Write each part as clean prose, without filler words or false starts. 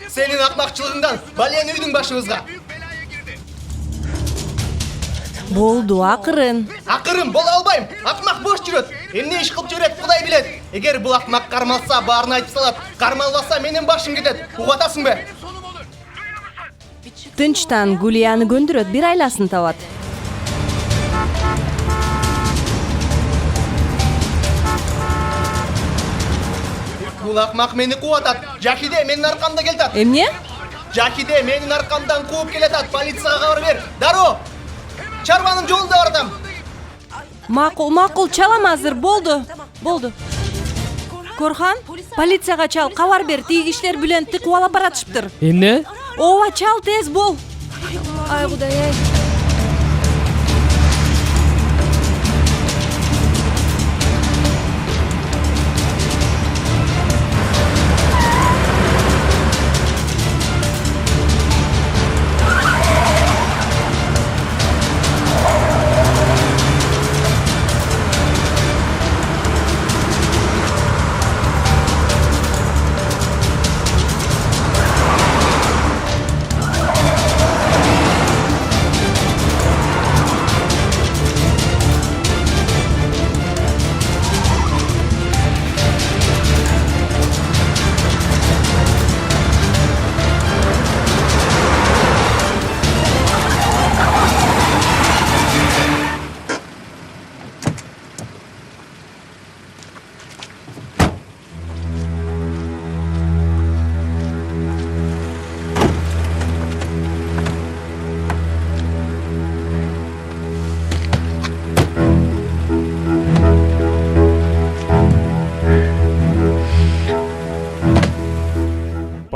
Senin akmakçılığından balen üydün başımızga. Болду, акырын. Акырын бола албайм. Акмак бош жүрөт. Эмне иш кылып жүрөт Кудай билет. Эгер бул акмак кармалса, баарын айтып салат. Кармалбаса менин башым кетет. Угатасыңбы? Тынчтан Гулияны көндүрөт, бир айласын табат. Бул акмак мени кубатат. Жахиде менин аркамда келатат. Эмне? Жахиде менин аркамдан кууп келатат. Полицияга кабар бер. Дароо. Чарбанын жолунда баратам. Макул, чалам азыр, болду. Корхан, полицияга чал, кабар бер, тиги кишилер Бүлентти кубалап баратышыптыр. Эмне? Ооба, чал, тез бол. Ай Кудай, ай.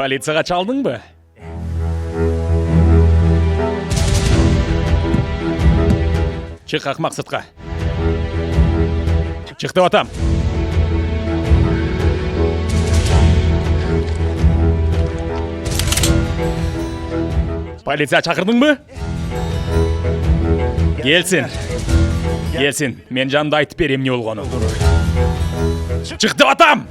Полицияга чалдыңбы? Чык акмак сыртка. Чык деп атам. Полиция чакырдыңбы? Келсин. Мен жанымда айтып берем эмне болгонун. Чык деп атам.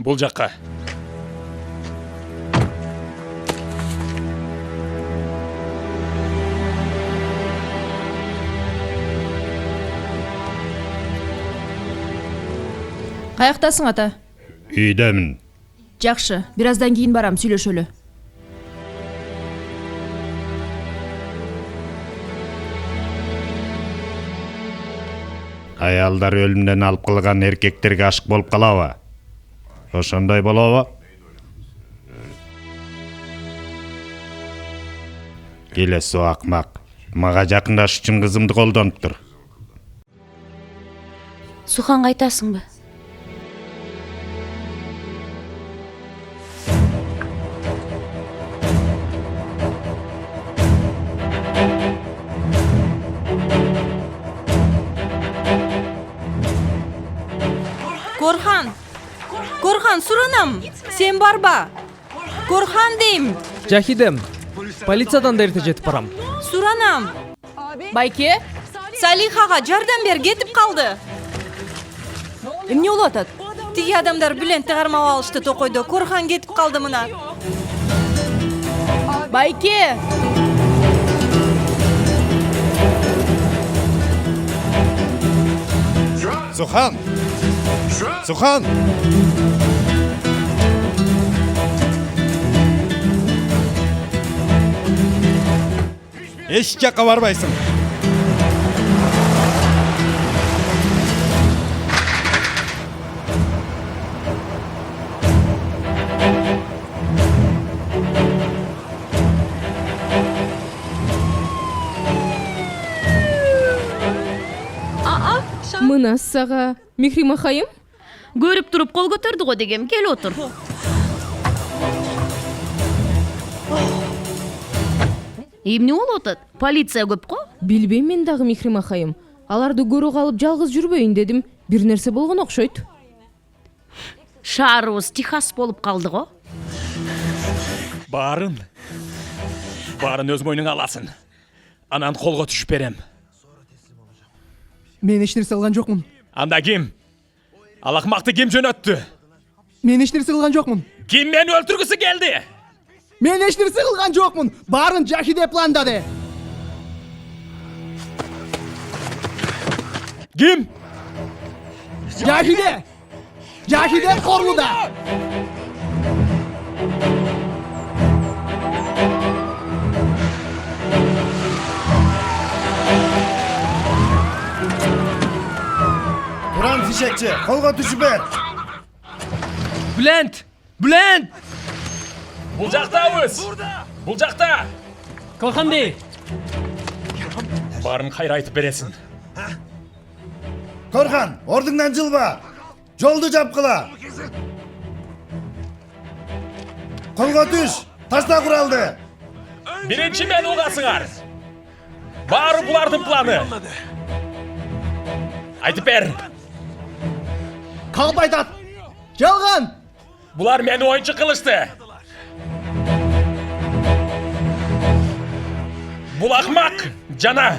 Бул жакка. Каяктасың ата? Үйдөмүн. Жакшы, бир аздан кийин барам, сүйлөшөлү. Аялдар өлүмдөн алып калган эркектерге ашык болуп калабы? Ошондой болобу? Келесі акмак. Мага жакындаш үчүн кызымды колдонуптур. Суханга айтасыңбы? Корхан, суранам. Сен барба. Корхан дейм. Жахидем. полициядан да эрте жетип барам. Суранам. Байке, Салихага жардам бер, кетип калды. эмне болуп атат? Тиги адамдар Бülentти кармап алышты Токойдо. Корхан кетип калды мына. Байке! Сухан! Сухан! Еш жаққа барбайсың. Мына сага Мехрима хайым? Көрүп туруп кол көтөрдү го дегем, кел отур. Эмне болуп атат? Полиция көп го? Билбейм мен дагы Мехрима хайым. Аларды көрө калып жалгыз жүрбөйүн дедим. Бир нерсе болгон окшойт. Шаарыбыз Техас болуп калды го. Барын өз мойнуңа аласың. Анан колго түшүп берем. Мен эч нерсе кылган жокмун. Анда ким? Ал акмакты ким жөнөттү? Мен эч нерсе кылган жокмун. Ким мени өлтүргүсү келди? Мен эч нерсе кылган жокмун. Барын Жахиде пландады. Ким? Жахиде! Жахиде Корлуда! Туран фишекчи, колго түшүп бер. Bülent! Bülent! Бул жактабыз. Бул жакта. Kalkan bey! Барын кайра айтып бересиң. Korkan, ordundan жылба. Жолду жапкыла. Колго түш, ташта куралды. Биринчи мен угасыңар. Баары булардын планы. Айтып бер. Калп айтат. Жалган. Булар мени оюнчу кылышты. Бул акмак жана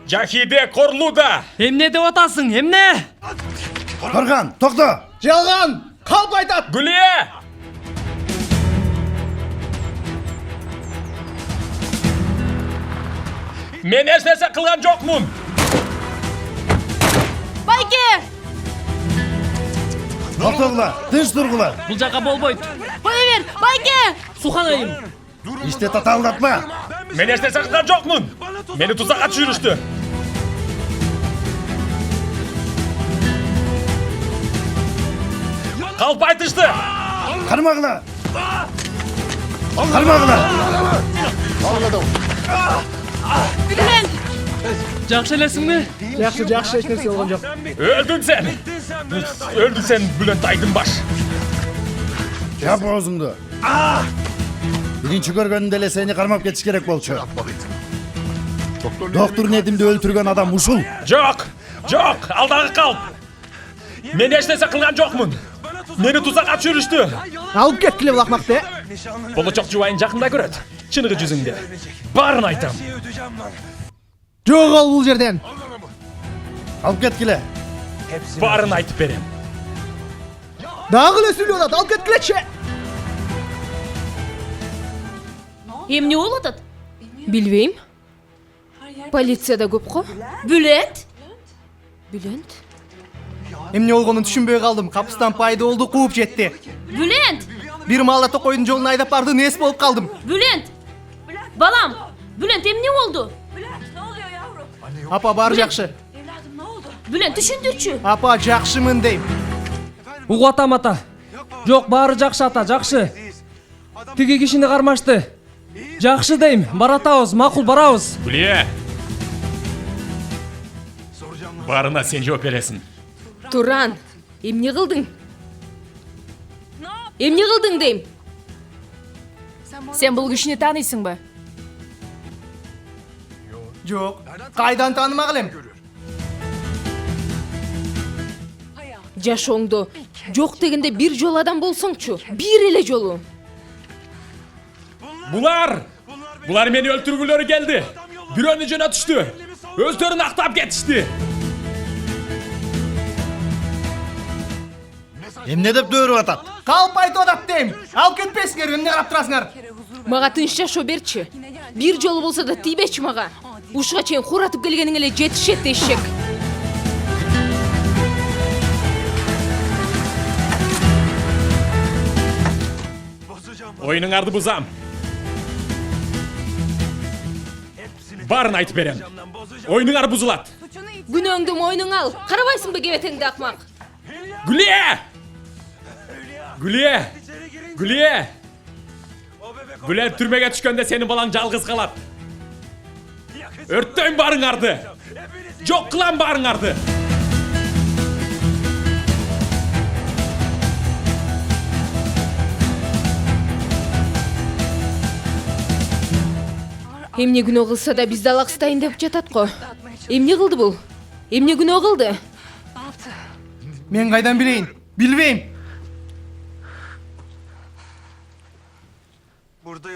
Жахиде Корлуда. Emne деп атасың, emne? Korkan, tokto. Жалган. Калп айтат. Гүлие! Мен эч нерсе кылган жокмун. Байке! Токтогула, тынч тургула. Бул жака болбойт. Кое бер, Байке! Сухан айым. İşte tatavlatma. Мен эч нерсе кылган жокмун. Мени тузакка түшүрүштү. Калп айтышты. Karmağına. Karmağına. Жакшы элесиңби? Жакшы, жакшы, эч нерсе болгон жок. Öldün sen. Öldün sen Bülent Aydınbaş. Yap ağzыңды. Birinci görgөнүндө эле seni кармап кетиш керек болчу. Доктор Недимди өлтүргөн адам ушул. Жок, алдагы калп. Мен эч нерсе кылган жокмун. Мени тузакка түшүрүштү. Алып кеткиле бул акмакты. Болочок жубайын жакында көрөт. Чыныгы жүзүңдө. Барын айтам. Жок ал бул жерден. Алып кеткиле. Барын айтып берем. Дагы эле сүйлөп атат. Алып кеткилечи. Эмне болуп атат? Билбейм. Полицияда көп го. Bülent? Bülent? Эмне болгонун түшүнбөй калдым. Капыстан пайда болду, кууп жетти. Bülent! Бир маалда Токойдун жолун айдап барды, нес болуп калдым. Bülent! Balam! Bülent emne oldu? Апа, баары жакшы. Bülent düşündürçü. Апа, жакшымын дейм. Угуп атам ата. Жок, баары жакшы ата, жакшы. Тиги кишини кармашты. Жакшы дейм, баратабыз, макул барабыз. Гүлие. Барына сен жооп бересиң. Туран, эмне кылдың? Эмне кылдың дейм? Сен бул кишини тааныйсыңбы? Жок, кайдан таанымак элем? Жашооңдо Жок дегенде бир жолу адам болсоңчу. Бир эле жолу. Bular meni öldürgülері geldi. Бирөөнү жөнөтүштү. Өздөрүн актап кетишти. Эмне деп дөөрүп атат? Калп айтып атат дейм. Алып кетпейсиңер, эмне карап турасыңар? Мага тынч жашоо берчи. Бир жолу болсо да тийбечи мага. Ушуга чейин хуратып келгениң эле жетишет эшек. Oyunуңарды бузам. Барын айтып берем. Oyunуңар бузулат. Күнөөңдү мойнуңа ал. Карабайсыңбы кебетеңди акмак? Гүлие! Бүлен түрмеге түшкөндө сени балаң жалгыз калат. Өрттөйм барыңарды. Жок кылам барыңарды. Эмне күнөө кылса да бизди алакстайын деп жатат го. Эмне кылды бул? Эмне күнөө кылды? Мен кайдан билейин? Билбейм.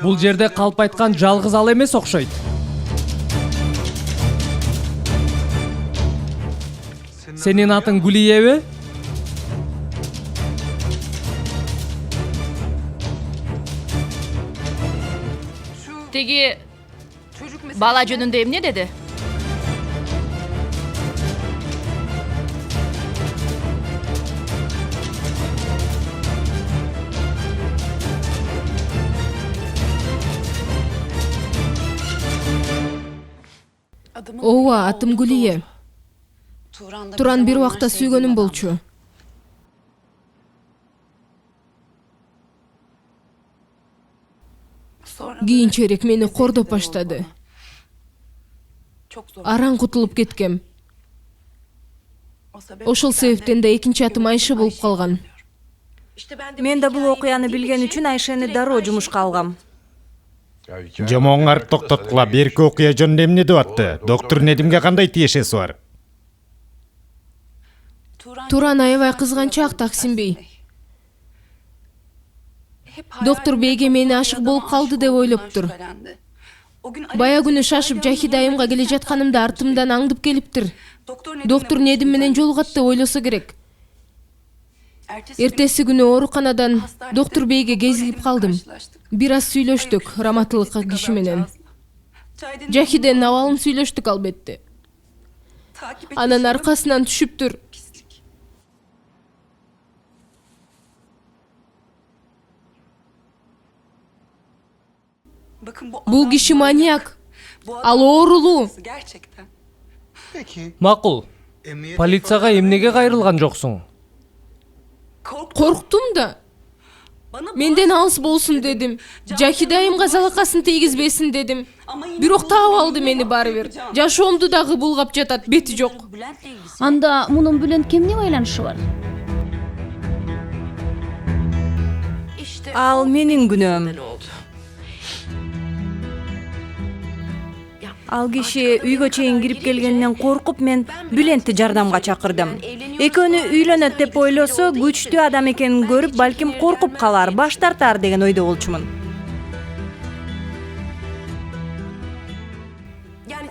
Бул жерде калп айткан жалгыз ал эмес окшойт. Сенин атың Гулиеби? Теги бала жөнүндө эмне деди? Ооба, атым Гулие. Туран бир убакта сүйгөнүм болчу. Кийинчерээк мени кордоп баштады. Араң кутулуп кеткем. Ошол себептен да экинчи атым Айша болуп калган. Мен да бул окуяны билген үчүн Айшаны дароо жумушка алгам. Жомоңар токтоткула берки окуя жөнүндө эмне деп атты? Доктор Недимге кандай тиешеси бар? Туран аябай кызганчаак Таксимбей. Доктор Бейге мени ашык болуп калды деп ойлоптур. Бая күнү шашып Жахида айымга келе жатканымда артымдан аңдып келиптир. Доктор Недим менен жолугат деп ойлосо керек. Эртеси күнү ооруканадан доктор Бейге кезигип калдым. Бир аз сүйлөштүк раматылык киши менен. Жахиденин абалын сүйлөштүк албетте. Анан аркасынан түшүптүр. Бул киши маньяк. Ал оорулуу. Макул. Полицияга эмнеге кайрылган жоксуң? Корктум да. Менден алыс болсун дедим. Жахида айымга залакасын тийгизбесин дедим. Бирок таап алды мени баары бир. Жашоомду дагы булгап жатат, бети жок. Анда мунун Бүлент кемне байланышы бар? Ал менин күнөөм. Ал киши үйгө чейин кирип келгенинен коркуп мен Бүлентти жардамга чакырдым. Экөөнү үйлөнөт деп ойлосо, күчтүү адам экенин көрүп, балким коркуп калар, баш тартар деген ойдо болчумун.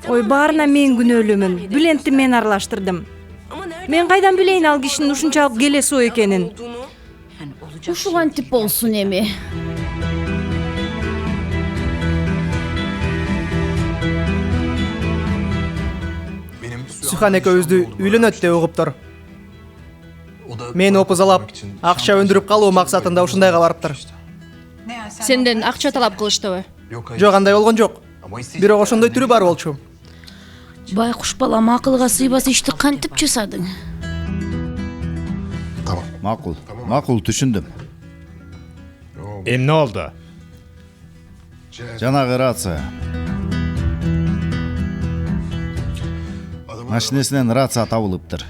Ой, баарына мен күнөөлүүмүн. Бүлентти мен аралаштырдым. Мен кайдан билейин ал кишинин ушунчалык келеси ой экенин? Ушугантип болсун эми. Сүхан экөөбүздү үйлөнөт деп угуптур. Мен опузалап, акча өндүрүп калуу максатында ушундайга барыптыр. Сенден акча талап кылыштыбы? Жок, андай болгон жок. Бирок ошондой түрү бар болчу. Байкуш балам, акылга сыйбас ишти кантип жасадың? Макул, түшүндүм. Эмне болду? Жанагы рация. Машинесинен рация табылыптыр.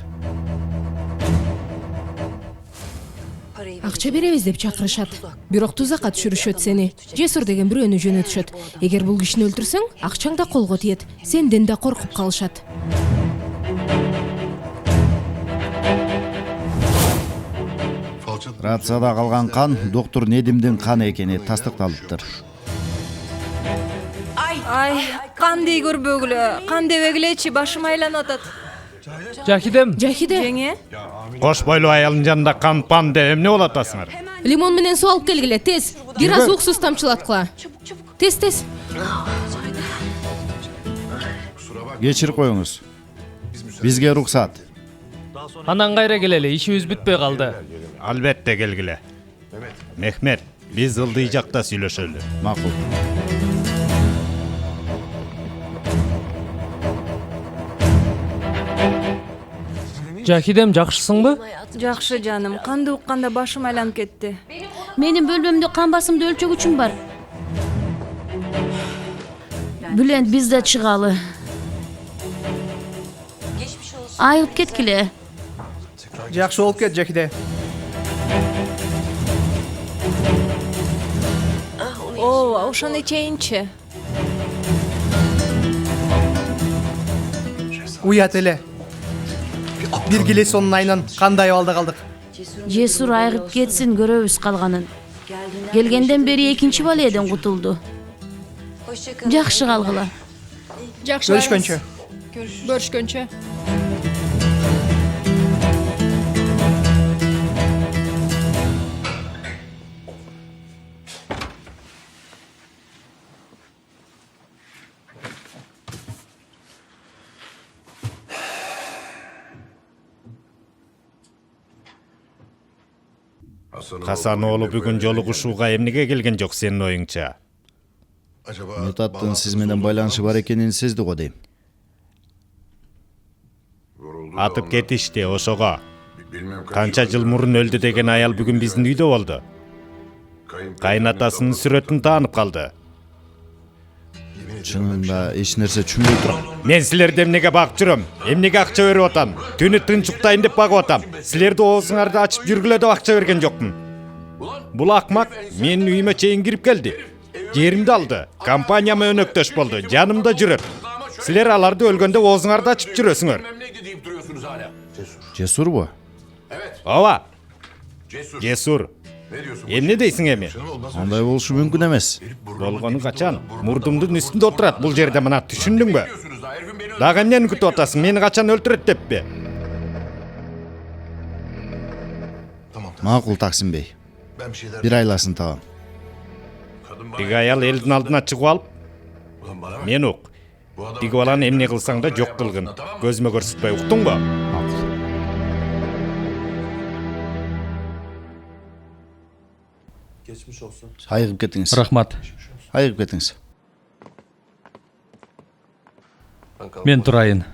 Акча беребиз деп чакырышат. Бирок тузакка түшүрүшөт сени. Жесур деген бирөөнү жөнөтүшөт. Эгер бул кишини өлтүрсөң, акчаң да колго тиет. Сенден да коркуп калышат. рацияда калган кан доктор Недимдин каны экени тастыкталыптыр. Ай, кандай көрбөгүлө, кандебегилечи, башым айланып атат. Жахидем, Жахиде, Жеңе, Кош бойлуу аялдын жанында кан пан деп эмне болуп атасыңар? лимон менен суу алып келгиле, тез. Бир аз уксус тамчылаткыла. Тез. Кечирип коюңуз. Бизге уруксат. анан кайра келели, ишибиз бүтпөй калды. Албетте келгиле. Мехмет, биз ылдый жакта сүйлөшөлү. Макул. Жахидем, жакшысыңбы? жакшы жаным, канды укканда башым айланып кетти. Менин бөлмөмдө кан басымды өлчөгүчүм бар. Бülent, биз да чыгалы. Айып кеткиле. Жакшы болуп кет, Жакиде. О, ошону ичейинчи. Уят эле. Бир келе сонун айынан кандай абалда калдык. Жесур айыгып кетсин, көрөбүз калганын. Келгенден бери экинчи баледен кутулду. Жакшы калгыла. Жакшы. Көрүшкөнчө. Көрүшкөнчө. Хасан оолу бүгүн жолугушууга эмнеге келген жок сенин оюңча? Митаттын сиз менен байланышы бар экенин сезди го дейм. Атып кетишти ошого. Канча жыл мурун өлдү деген аял бүгүн биздин үйдө болду. Кайнатасынын сүрөтүн таанып калды. Чынында эч нерсе түшүнбөй турам. Мен силерди эмнеге багып жүрөм? Эмнеге акча берип атам? Түнү тынчуктайын деп багып атам. Силерди оозуңарды ачып жүргүлө деп акча берген жокмун. Бул акмак менин үйүмө чейин кирип келди. Жеримди алды. Компанияма өнөктөш болду. Жанымда жүрөт. Силер аларды өлгөндө оозуңарды ачып жүрөсүңөр. Жесурбу? Ооба. Жесур. Эмне дейсиң эми? Андай болушу мүмкүн эмес. Болгону качан? Мурдумдун үстүндө отурат бул жерде, мына түшүндүңбү? Дагы эмнени күтүп атасың? Мени качан өлтүрөт деппи? Макул Таксим бей. Бир айласын табам. Тиги аял элдин алдына чыгып алып, мен ук. Тиги баланы эмне кылсаң да жок кылгын. Көзүмө көрсөтпөй, уктуңбу? Макул. Айыгып кетиңиз. Рахмат. Айыгып кетиңиз. Мен турайын.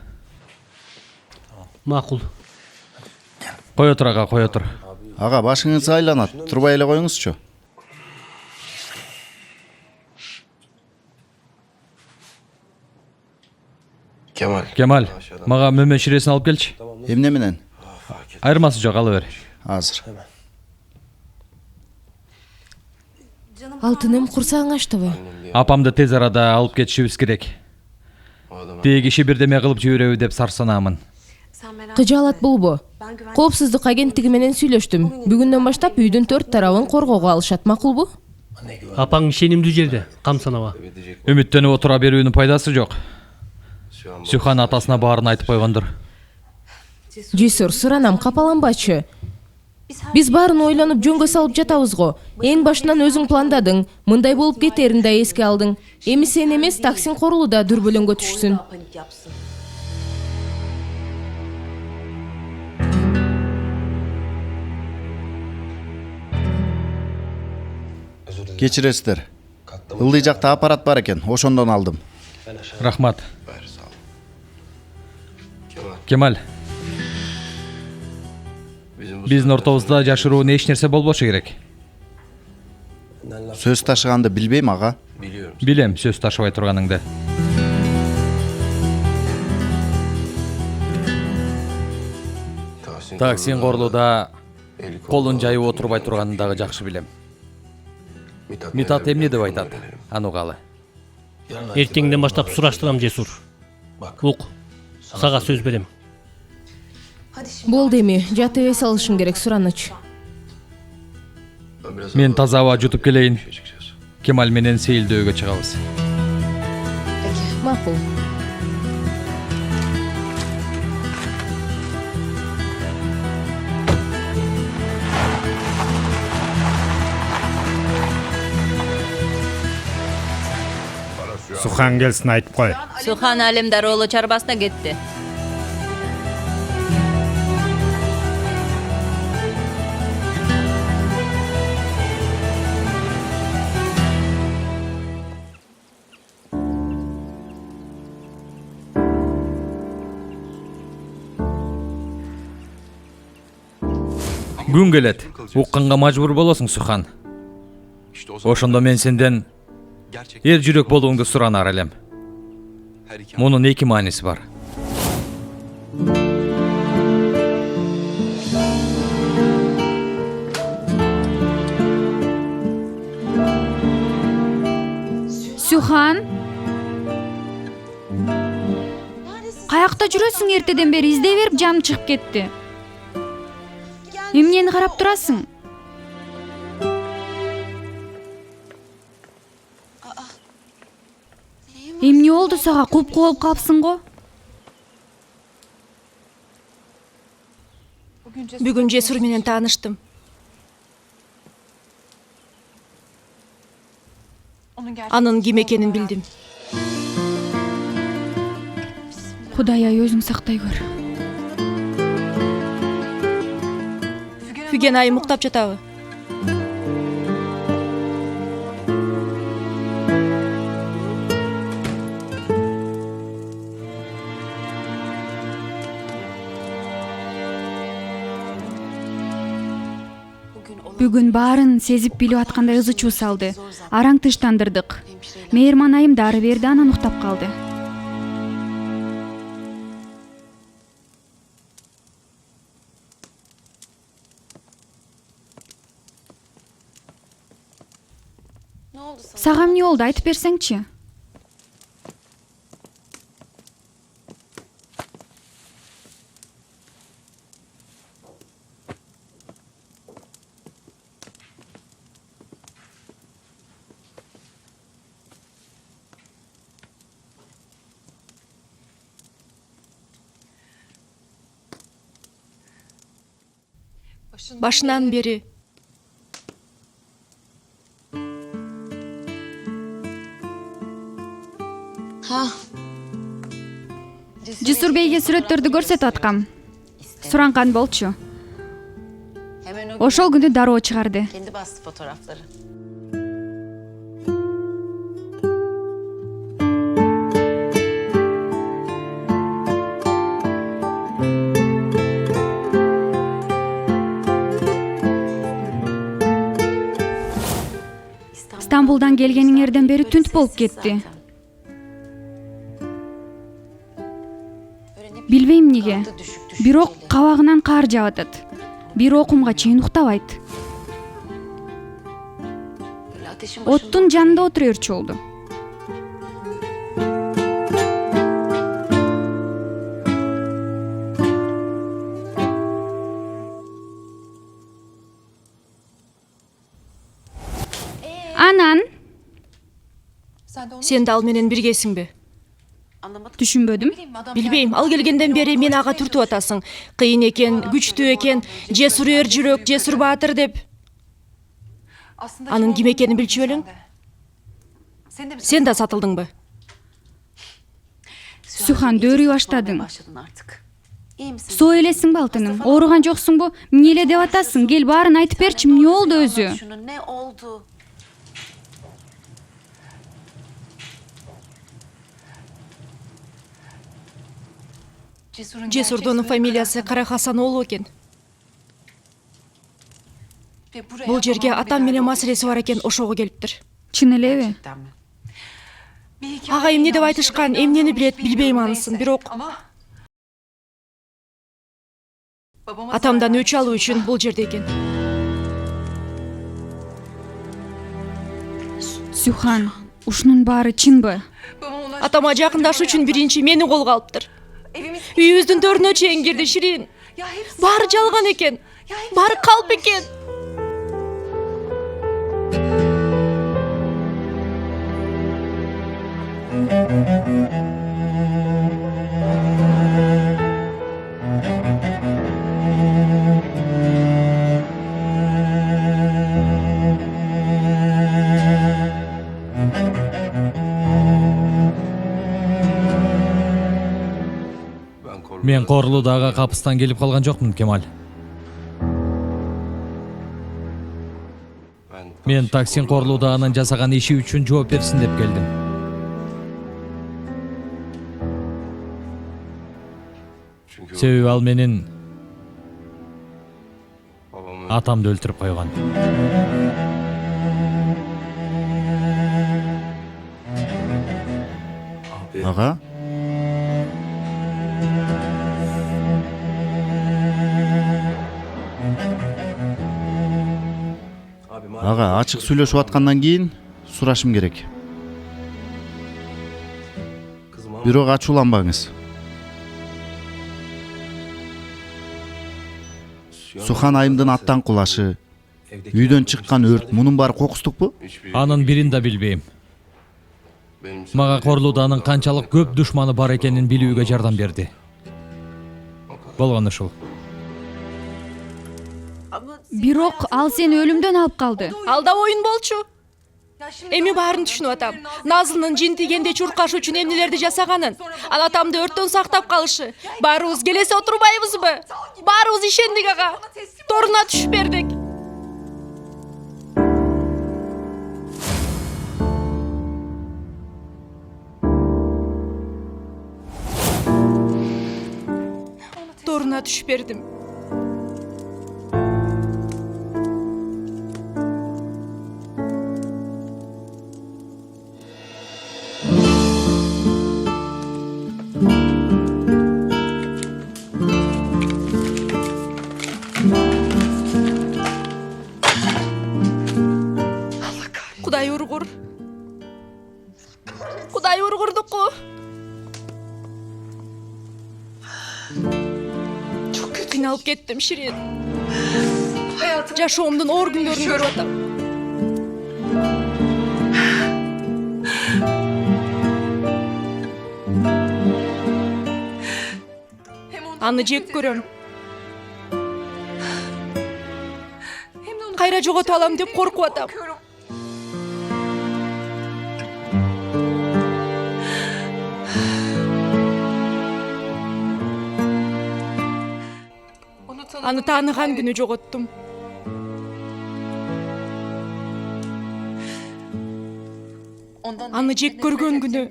Макул. Кой отур ага, кой отур. Ага, башыңыз айланат. Турбай эле коюңузчу. Кемаль, мага мөмө ширесин алып келчи. Эмне менен? Айырмасы жок, ала бер. Азыр. алтыным курсаң ачтыбы? Апамды тез арада алып кетишибиз керек. Тээ киши бирдеме кылып жибереби деп сарсанаамын. Кыжаалат болбо. Коопсуздук агенттиги менен сүйлөштүм. Бүгүндөн баштап үйдүн 4 тарабын коргоого алышат, макулбу? Апаң ишенимдүү жерде, камсанаба. Үмүттөнүп отура берүүнүн пайдасы жок. Сюхан атасына баарын айтып койгондур. Жесур, суранам, капаланбачы. Биз баарын ойлонуп жөнгө салып жатабыз го. Эң башынан өзүң пландадың, мындай болуп кетерин да эске алдың. Эми сен эмес, Таксим корулу да дүрбөлөңгө түшсүн. Кечиресиздер. Ылдый жакта аппарат бар экен, ошондон алдым. Рахмат. Кемаль. Биздин ортобузда жашыруун эч нерсе болбошу керек. Сөз ташыганды билбейм, ага. Билем сөз ташыбай турганыңды. Таксин корулуда колун жайып отурбай турганын дагы жакшы билем. Митат эмне деп айтат? Аны угалы. Эртеңден баштап сураштырам, Жесур. Ук. Сага сөз берем. Болду эми, жатып эс алышың керек, сураныч. Мен таза аба жутуп келейин. Кемал менен сейилдөөгө чыгабыз. Макул. Сухан келсин айтып кой. Сухан Алимдар уулу чарбасына кетти. Күн келет. Укканга мажбур болосуң, Сухан. Ошондо мен сенден эр жүрөк болууңду суранар элем. Мунун эки мааниси бар. Сухан? Каякта жүрөсүң? Эртеден бери издей берип жаным чыгып кетти. Эмнени карап турасың? Эмне болду сага? Куп-куу болуп калыпсың го? Бүгүн Жесур менен тааныштым. Анын ким экенин билдим. Кудай ай өзүң сактай көр. Fügen айым уктап жатабы? Бүгүн баарын сезип билип аткандай ызы чуу салды. Араң тынчтандырдык. Мээрман айым дары берди, анан уктап калды. Сага эмне болду? Айтып берсеңчи. Башынан бери Жесур бейге сүрөттөрдү көрсөтүп аткам. Суранган болчу. Ошол күнү дароо чыгарды. Kendi bastı fotoğrafları. Стамбулдан келгениңерден бери түнт болуп кетти. Билбейм неге. Бирок кабагынан кар жаап атат. Бир окумга чейин уктабайт. Оттун жанында отура берчү болду. Анан сен да ал менен биргесиңби? Түшүнбөдүм. Билбейм, ал келгенден бери мен ага түртүп атасың. Кыйын экен, күчтүү экен, Жесур эр жүрөк, Жесур баатыр деп. Анын ким экенин билчү элең? Сен да сатылдыңбы? Сухан, дөөрүй баштадың. Соо элесиңби алтыным? Ооруган жоксуңбу? Эмне эле деп атасың? Кел баарын айтып берчи, эмне болду өзү? Ne oldu? Жесурдун фамилиясы Карахасан оолу экен. Бул жерге атам менен маселеси бар экен, ошого келиптир. Чын элеби? Ага эмне деп айтышкан, эмнени билет, билбейм анысын, бирок атамдан өч алуу үчүн бул жерде экен. Сухан, ушунун баары чынбы? Атама жакындашуу үчүн биринчи мени колго алыптыр. Үйүбүздүн төрүнө чейин кирди, Ширин. Баары жалган экен. Баары калп экен. Мен Корлуудагы капыстан келип калган жокмун, Кемаль. Мен Таксин Корлуудагынын жасаган иши үчүн жооп берсин деп келдим. Себеби ал менин атамды өлтүрүп койгон. Ага. Ага, ачык сүйлөшүп аткандан кийин сурашым керек. Бирок ачууланбаңыз. Сухан айымдын аттан кулашы, үйдөн чыккан өрт, мунун баары кокустукпу? Анын бирин да билбейм. Мага Корлууданын канчалык көп душманы бар экенин билүүгө жардам берди. Болгону ушул. Бирок ал сени өлүмдөн алып калды. Ал да оюн болчу. Эми баарын түшүнүп атам. Назылнын жин тигенде чуркаш үчүн эмнелерди жасаганын, ал атамды өрттөн сактап калышы. Баарыбыз келесе отурбайбызбы? Баарыбыз ишендик ага. Торуна түшүп бердик. Торуна түшүп бердим. Кудай ургур. Кудай ургурдуку. Кыйналып кеттим, Ширин. Жашоомдун оор күндөрүн көрүп атам. Аны жек көрөм. Кайра жогото алам деп коркуп атам. Аны тааныган күнү жоготтум. Аны жек көргөн күнү.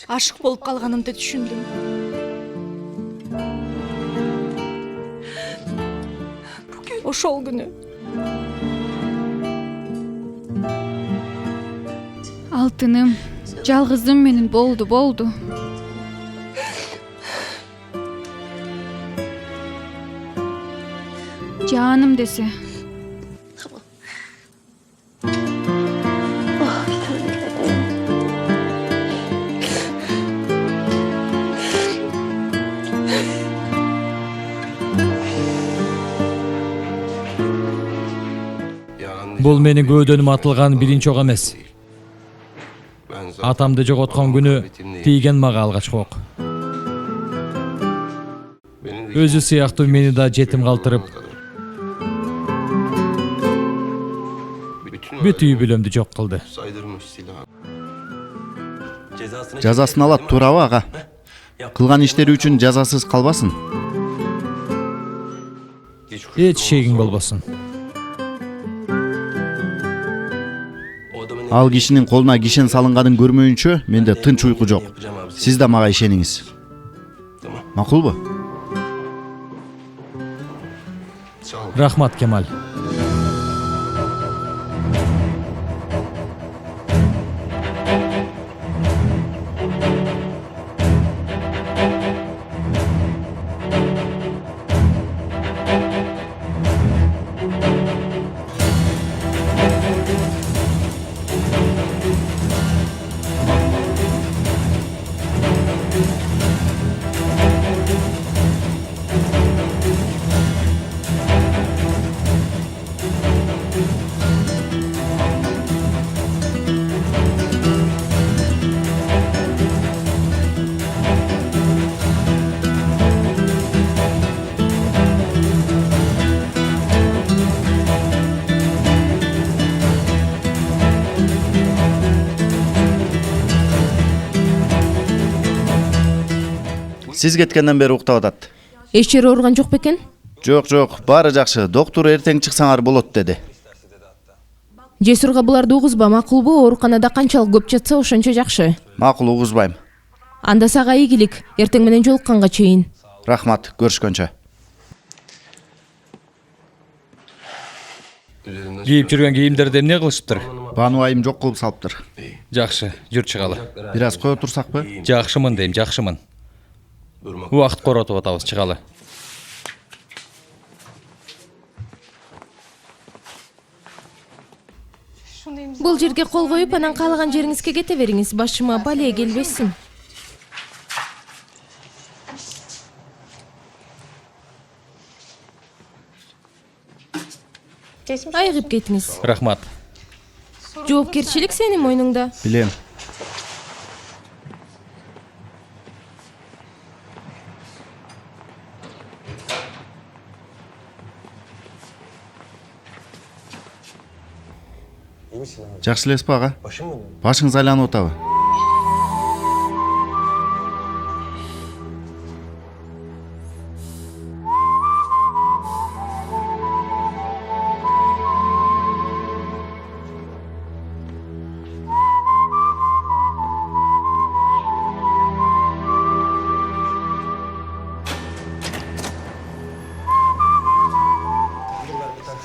Ашык болуп калганымды түшүндүм. Ошол күнү. Алтыным, жалгызым менин болду. Жаным десе. Бул менин көөдөнүм атылган биринчи ок эмес. Атамды жоготкон күнү тийген мага алгачкы ок. Өзү сыяктуу мени да жетим калтырып, бүт үй бүлөмдү жок кылды. Жазасын алат, туурабы ага? Кылган иштери үчүн жазасыз калбасын. Эч шегиң болбосун. Ал кишинин колуна кишен салынганын көрмөйүнчө менде тынч уйку жок. Сиз да мага ишениңиз. Макулбу? Рахмат, Кемаль. Сиз кеткенден бери уктап атат. Эч жери ооруган жок бекен? Жок, баары жакшы. Доктор эртең чыксаңар болот деди. Жесурга буларды угузба, макулбу? Ооруканада канчалык көп жатса ошончо жакшы. Макул, угузбайм. Анда сага ийгилик. Эртең менен жолукканга чейин. Рахмат, көрүшкөнчө. Кийип жүргөн кийимдерди эмне кылышыптыр? Бану айым жок кылып салыптыр. Жакшы, жүр чыгалы. Бир аз кое турсакпы? Жакшымын дейм, жакшымын. Убакыт коротуп атабыз, чыгалы. Бул жерге кол коюп, анан каалаган жериңизге кете бериңиз. Башыма бале келбесин. Айыгып кетиңиз. Рахмат. Жоопкерчилик сенин мойнуңда. Билем. Жакшы элеспи ага? Башыңыз айланып атабы?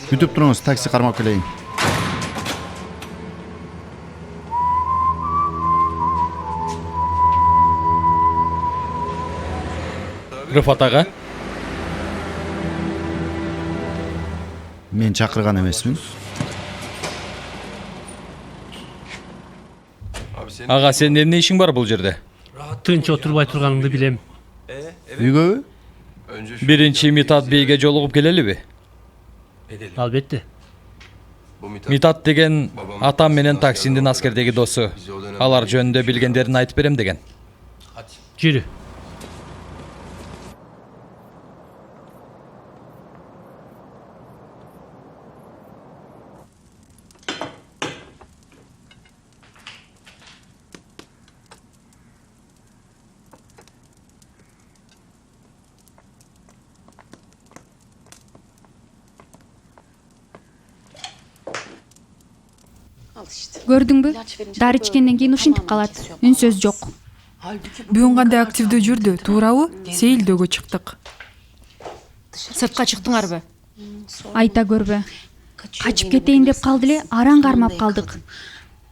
Күтүп туруңуз, такси кармап келейин. Рыфат ага. Мен чакырган эмесмин. Ага, сенин эмне ишиң бар бул жерде? Тынч отурбай турганыңды билем. Үйгөбү? Биринчи Митат бейге жолугуп келелиби? Албетте. Митат деген атам менен таксиндин аскердеги досу. Алар жөнүндө билгендерин айтып берем деген. Жүрү. Көрдүңбү? Дары ичкенден кийин ушинтип калат. Үн сөз жок. Бүгүн кандай активдүү жүрдү, туурабы? Сейилдөөгө чыктык. Сыртка чыктыңарбы? Айта көрбө. Качып кетейин деп калды эле, араң кармап калдык.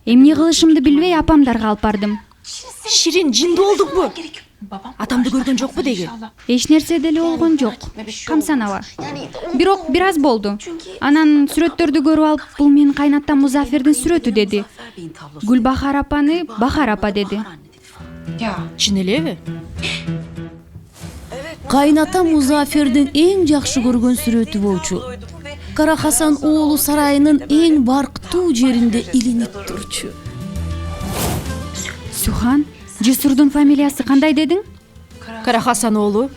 Эмне кылышымды билбей апамдарга алып бардым. Ширин, жинди болдукпу? Атамды көргөн жокпу деги? Эч нерсе деле болгон жок. Камсанаба. Бирок бир аз болду. Анан сүрөттөрдү көрүп алып, бул менин кайнатам Музафердин сүрөтү деди. Гүлбахар апаны Бахар апа деди. Чын элеби? Кайнатам Музафердин эң жакшы көргөн сүрөтү болчу. Кара Хасан оолу сарайынын эң барктуу жеринде илинип турчу. Сухан, Жесурдун фамилиясы кандай дедиң? Кара Хасан оолу.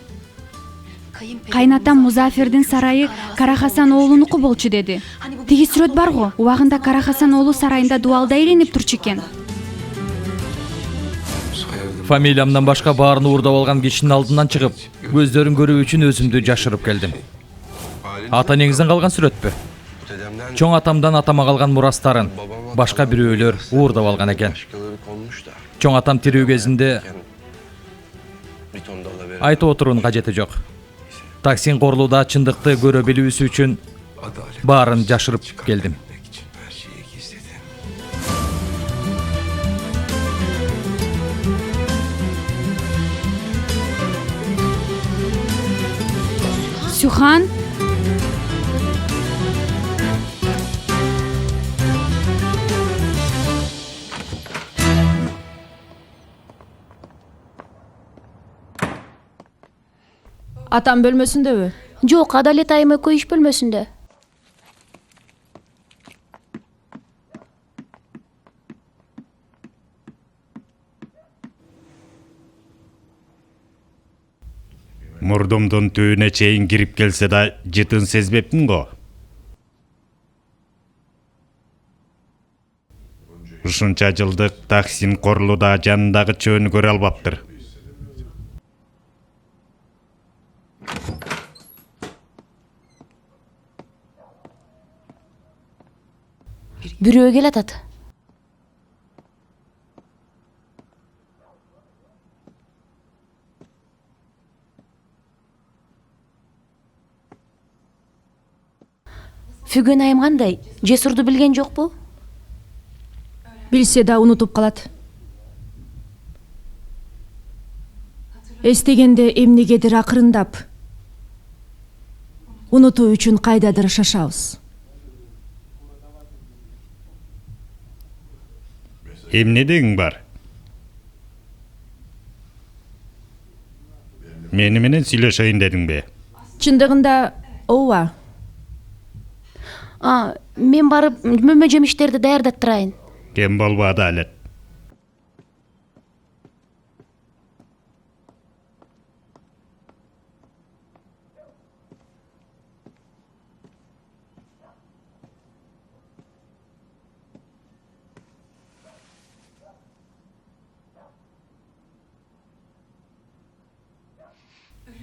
Кайнатам Музафердин сарайы Кара Хасан оолунуку болчу деди. Тиги сүрөт бар го, убагында Кара Хасан оолу сарайында дубалда илинип турчу экен. Фамилиямдан башка баарын уурдап алган кишинин алдынан чыгып, көздөрүн көрүү үчүн өзүмдү жашырып келдим. Ата негизден калган сүрөтпү? Чоң атамдан атама калган мурастарын башка бирөөлөр уурдап алган экен. Чоң атам тирүү кезинде айтып отуруунун кажети жок. Таксин корлууда чындыкты көрө билүүсү үчүн баарын жашырып келдим. Сухан, Атам бөлмөсүндөбү? Жок, Адалет айым экөө иш бөлмөсүндө. Мурдумдун түбүнө чейин кирип келсе да жытын сезбепмин го. Ушунча жылдык таксин корлуда жанындагы чөөнү көрө албаптыр. Бирөө келатат. Фүгөн айым кандай? Жесурду билген жокпу? Билсе да унутуп калат. Эстегенде эмнегедир акырындап. Унутуу үчүн кайдадыр шашабыз. Эмне деgiң бар? Мени менен сүйлөшөйүн дедиң бе? Чындыгында ооба. Мен барып мөмө жемиштерди даярдап турайын. Кем болбу адалет.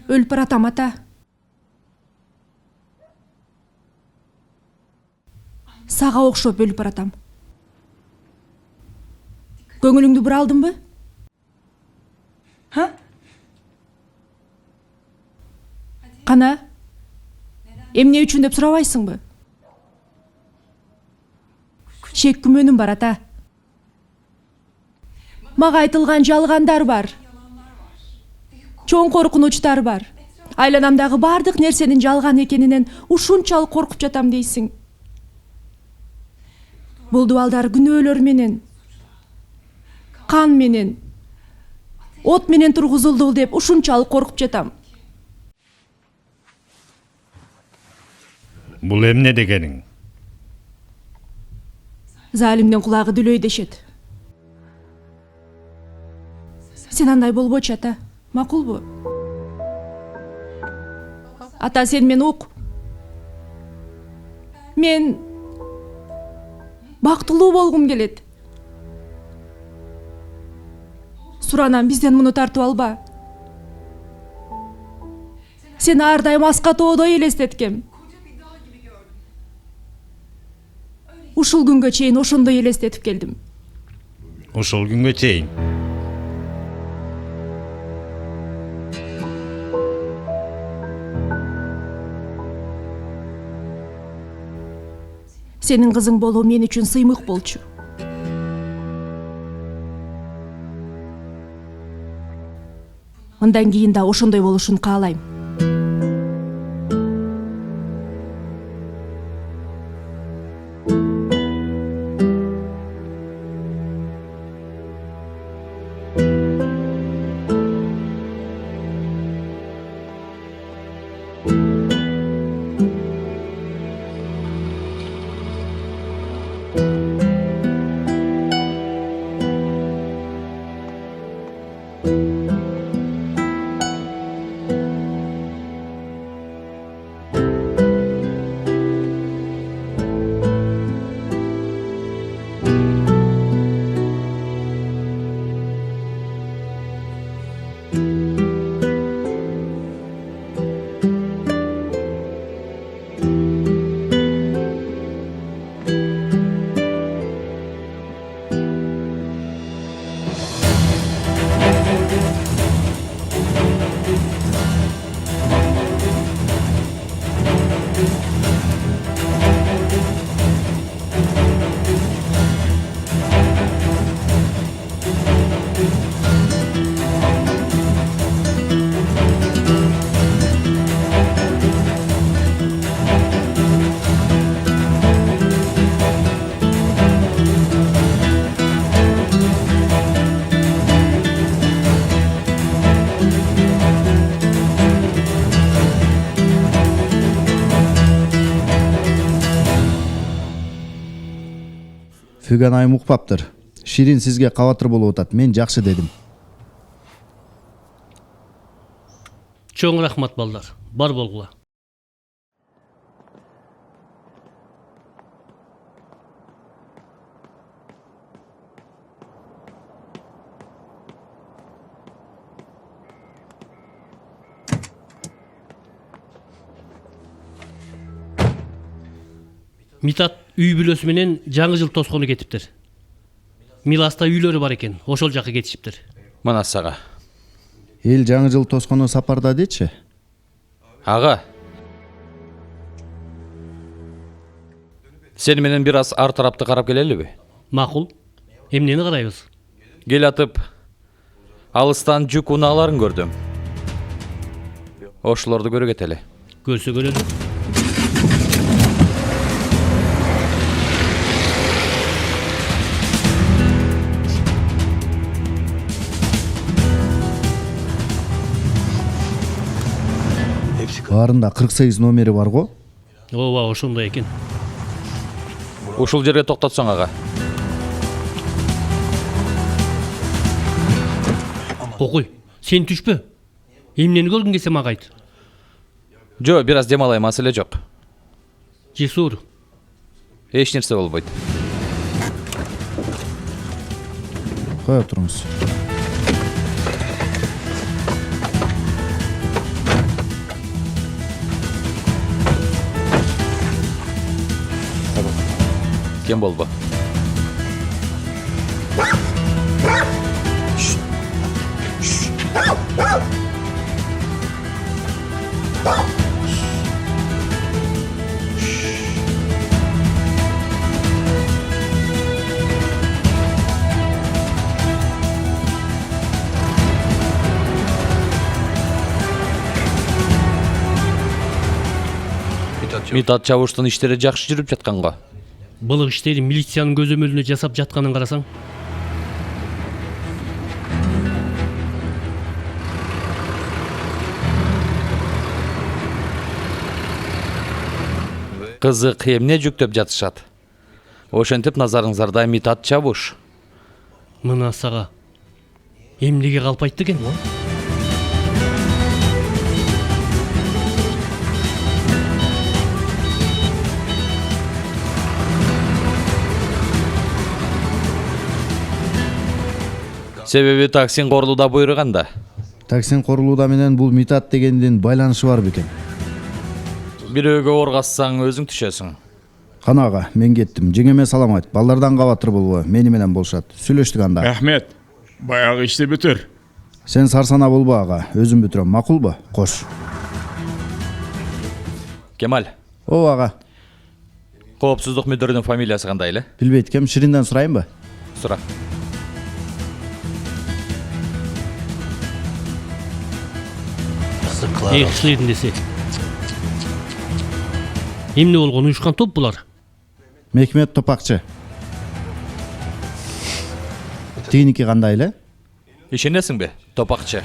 Өлүп баратам ата. Сага окшоп өлүп баратам. Көңүлүңдү бир алдымбы? Кана? Эмне үчүн деп сурабайсыңбы? Шек күмөнүм бар ата. Мага айтылган жалгандар бар. Чоң коркунучтар бар. Айланамдагы бардык нерсенин жалган экенинен ушунчалык коркуп жатам дейсиң. Бул дубалдар күнөөлөр менен, кан менен, от менен тургузулду деп ушунчалык коркуп жатам. Бул эмне дегениң? Залимдин кулагы дүлөй дешет. Сен андай болбочу ата. Макулбу? Ата, сен мени ук. Мен бактылуу болгум келет. Суранам, бизден муну тартып алба. Сени ар дайым аска тоодой элестеткем. Ушул күнгө чейин ошондой элестетип келдим. Ушул күнгө чейин. Сенин кызың болуу мен үчүн сыймык болчу. Мындан кийин да ошондой болушун каалайм. Фүгөн айым укпаптыр. Ширин сизге кабатыр болуп атат. Мен жакшы дедим. Чоң рахмат балдар. Бар болгула. Митат үй бүлөсү менен жаңы жыл тоскону кетиптир. Миласта үйлөрү бар экен, ошол жака кетишиптир. Мына сага. Эл жаңы жыл тоскону сапарда дечи. Ага. Сен менен бир аз ар тарапты карап келелиби? Макул. Эмнени карайбыз? Кел атып, алыстан жүк унааларын көрдүм. Ошолорду көрө кетели. Көрсө көрөлү. Баарында 48 номери бар го. Ооба, ошондой экен. Ушул жерге токтотсоң ага. Кокуй, сен түшпө. Эмнени көргүң келсе мага айт. Жо, бир аз дем алай, маселе жок. Жесур. Эч нерсе болбойт. Кое туруңуз. Кем болбо? Митат чабыштын иштери жакшы жүрүп жаткан го. Былык иштери милициянын көзөмөлүнө жасап жатканын карасаң. Кызык, эмне жүктөп жатышат? Ошентип назарыңыздарда Митат чабыш. Мына сага. Эмнеге калпайт экен? Себеби таксин корулууда буйруганда. Таксин корулууда менен бул Митат дегендин байланышы бар бекен. Бирөөгө оргассаң өзүң түшөсүң. Кана ага, мен кеттим. Жеңеме салам айт. Балдардан кабатыр болбо. Мени менен болушат. Сүйлөштүк анда. Рахмет. Баягы ишти бүтүр. Сен сарсана болбо ага. Өзүм бүтүрөм. Макулбу? Кош. Кемаль. Ооба ага. Коопсуздук мүдүрүнүн фамилиясы кандай эле? Билбейт экем. Ширинден сурайынбы? Сура. Ширин десе. Эмне болгон, уюшкан топ булар? Мекмет Топакчы. Тигиники кандай эле? Ишенесиңби? Топакчы.